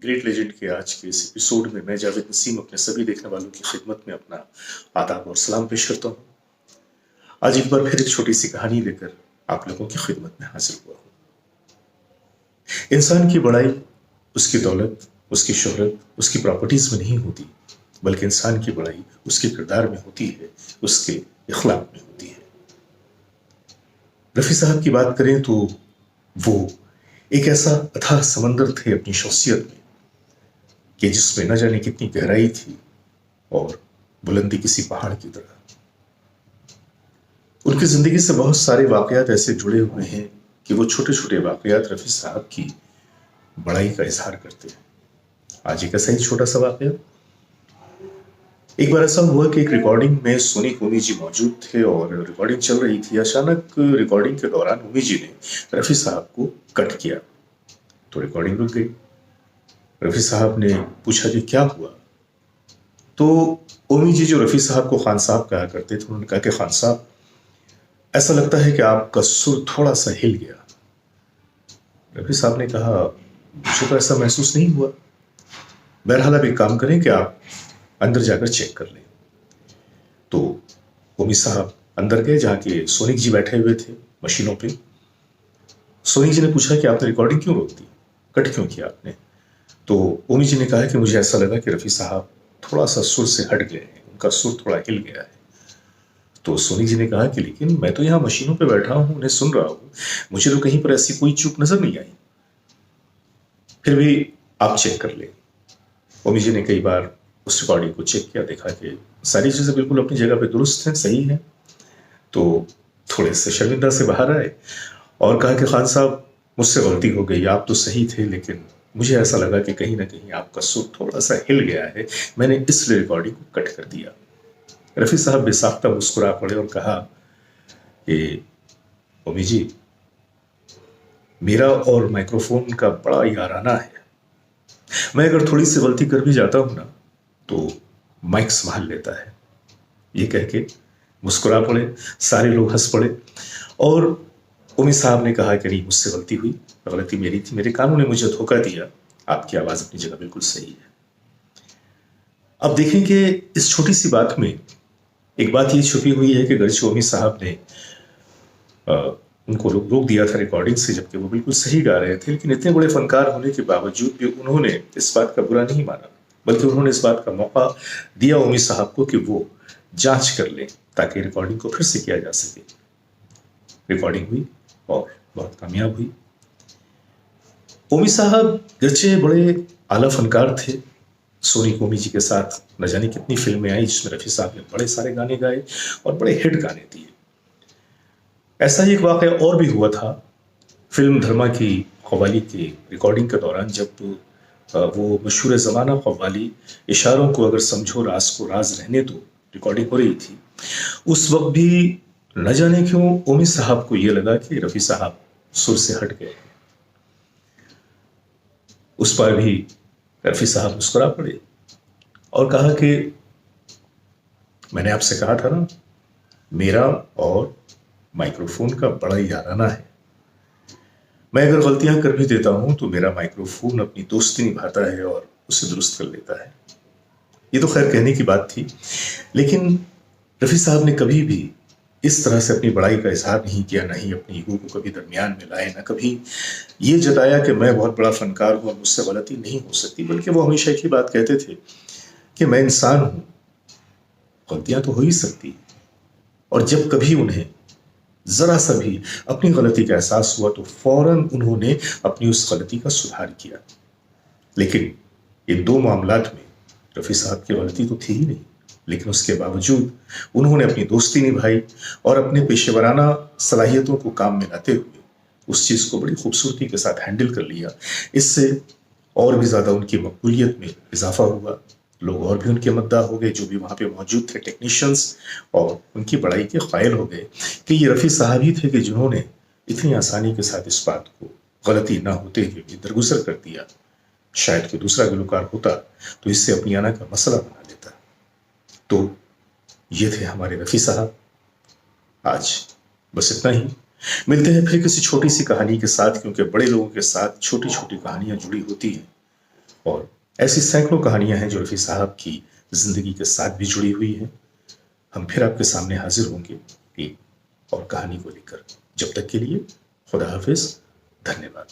Great legend के आज के इस एपिसोड में मैं जावेद नसीम अपने सभी देखने वालों की खिदमत में अपना आदाब और सलाम पेश करता हूँ। आज एक बार फिर एक छोटी सी कहानी लेकर आप लोगों की खिदमत में हाजिर हुआ हूँ। इंसान की बड़ाई उसकी दौलत, उसकी शोहरत, उसकी प्रॉपर्टीज में नहीं होती, बल्कि इंसान की बड़ाई उसके किरदार में होती है, उसके इखलाक में होती है। रफ़ी साहब की बात करें तो वो एक ऐसा अथाह समंदर थे अपनी शख्सियत में कि जिसमें न जाने कितनी गहराई थी और बुलंदी किसी पहाड़ की तरह। उनकी जिंदगी से बहुत सारे वाकयात ऐसे जुड़े हुए हैं कि वो छोटे छोटे वाकयात रफ़ी साहब की बड़ाई का इजहार करते हैं। आज एक ऐसा ही छोटा सा वाकया। एक बार ऐसा हुआ कि एक रिकॉर्डिंग में सोनी ओमी जी मौजूद थे और रिकॉर्डिंग चल रही थी। अचानक रिकॉर्डिंग के दौरान ओमी जी ने रफ़ी साहब को कट किया तो रिकॉर्डिंग रुक गई। रफ़ी साहब ने पूछा कि क्या हुआ, तो ओमी जी जो रफ़ी साहब को खान साहब कहा करते थे, उन्होंने कहा कि खान साहब, ऐसा लगता है कि आपका सुर थोड़ा सा हिल गया। रफ़ी साहब ने कहा, मुझे तो ऐसा महसूस नहीं हुआ। बहरहाल आप एक काम करें कि आप अंदर जाकर चेक कर लें। तो ओमी साहब अंदर गए जहाँ के सोनिक जी बैठे हुए थे मशीनों पे। सोनिक जी ने पूछा कि आपने रिकॉर्डिंग क्यों रोक दी, कट क्यों किया आपने? तो ओमी जी ने कहा कि मुझे ऐसा लगा कि रफ़ी साहब थोड़ा सा सुर से हट गए हैं, उनका सुर थोड़ा हिल गया है। तो सोनी जी ने कहा कि लेकिन मैं तो यहाँ मशीनों पे बैठा हूँ, उन्हें सुन रहा हूँ, मुझे तो कहीं पर ऐसी कोई चूक नजर नहीं आई। फिर भी आप चेक कर ले। ओमी जी ने कई बार उस रिकॉर्डिंग को चेक किया, देखा कि सारी चीजें बिल्कुल अपनी जगह पे दुरुस्त हैं, सही है। तो थोड़े से शर्मिंदा से बाहर आए और कहा कि खान साहब, मुझसे गलती हो गई, आप तो सही थे, लेकिन मुझे ऐसा लगा कि कहीं ना कहीं आपका सुर थोड़ा सा हिल गया है, मैंने इसलिए रिकॉर्डिंग को कट कर दिया। रफ़ी साहब बेसाख्ता मुस्कुरा पड़े और कहा कि ओमी जी, मेरा और माइक्रोफोन का बड़ा याराना है। मैं अगर थोड़ी सी गलती कर भी जाता हूं ना, तो माइक संभाल लेता है। ये कह के मुस्कुरा पड़े, सारे लोग हंस पड़े और ओमी साहब ने कहा कि नहीं, मुझसे गलती हुई, गलती मेरी थी, मेरे कानों ने मुझे धोखा दिया, आपकी आवाज अपनी जगह बिल्कुल सही है। अब देखें कि इस छोटी सी बात में एक बात ये छुपी हुई है कि गर्ची ओमी साहब ने उनको रोक दिया था रिकॉर्डिंग से, जबकि वो बिल्कुल सही गा रहे थे, लेकिन इतने बड़े फनकार होने के बावजूद भी उन्होंने इस बात का बुरा नहीं माना, बल्कि उन्होंने इस बात का मौका दिया ओमी साहब को कि वो जांच कर लें ताकि रिकॉर्डिंग को फिर से किया जा सके। रिकॉर्डिंग हुई और बहुत कामयाब हुई। ओमी साहब गर्चे बड़े आला फनकार थे। सोनी ओमी जी के साथ न जाने कितनी फिल्में आई जिसमें रफ़ी साहब ने बड़े सारे गाने गाए और बड़े हिट गाने दिए। ऐसा ही एक वाक़या और भी हुआ था फिल्म धर्मा की क़व्वाली की रिकॉर्डिंग के दौरान, जब वो मशहूर ज़माना क़व्वाली इशारों को अगर समझो राज को राज रहने दो रिकॉर्डिंग हो रही थी। उस वक्त भी न जाने क्यों ओमी साहब को ये लगा कि रफ़ी साहब सुर से हट गए। उस पर भी रफ़ी साहब मुस्कुरा पड़े और कहा कि मैंने आपसे कहा था ना, मेरा और माइक्रोफोन का बड़ा याराना है। मैं अगर गलतियां कर भी देता हूं तो मेरा माइक्रोफोन अपनी दोस्ती निभाता है और उसे दुरुस्त कर लेता है। ये तो खैर कहने की बात थी, लेकिन रफ़ी साहब ने कभी भी इस तरह से अपनी बड़ाई का इजहार नहीं किया, ना ही अपनी ईगो को कभी दरमियान में लाए, ना कभी ये जताया कि मैं बहुत बड़ा फनकार हूं, मुझसे गलती नहीं हो सकती, बल्कि वो हमेशा एक ही बात कहते थे कि मैं इंसान हूं, गलतियां तो हो ही सकती, और जब कभी उन्हें जरा सा भी अपनी गलती का एहसास हुआ तो फौरन उन्होंने अपनी उस गलती का सुधार किया। लेकिन इन दो मामलात में रफ़ी साहब की गलती तो थी ही नहीं, लेकिन उसके बावजूद उन्होंने अपनी दोस्ती निभाई और अपने पेशेवराना सलाहियतों को काम में लाते हुए उस चीज को बड़ी खूबसूरती के साथ हैंडल कर लिया। इससे और भी ज्यादा उनकी मकबूलियत में इजाफा हुआ। लोग और भी उनके मद्दाह हो गए, जो भी वहां पे मौजूद थे टेक्नीशियंस, और उनकी बड़ाई के कायल हो गए कि ये रफ़ी साहब ही थे कि जिन्होंने इतनी आसानी के साथ इस बात को गलती ना होते हुए भी दरगुजर कर दिया। शायद कोई दूसरा गुलकार होता तो इससे अपनी आना का मसला बना लेता। तो ये थे हमारे रफ़ी साहब। आज बस इतना ही। मिलते हैं फिर किसी छोटी सी कहानी के साथ, क्योंकि बड़े लोगों के साथ छोटी छोटी कहानियां जुड़ी होती हैं और ऐसी सैकड़ों कहानियां हैं जो रफ़ी साहब की जिंदगी के साथ भी जुड़ी हुई हैं। हम फिर आपके सामने हाजिर होंगे एक और कहानी को लेकर। जब तक के लिए खुदा हाफिज, धन्यवाद।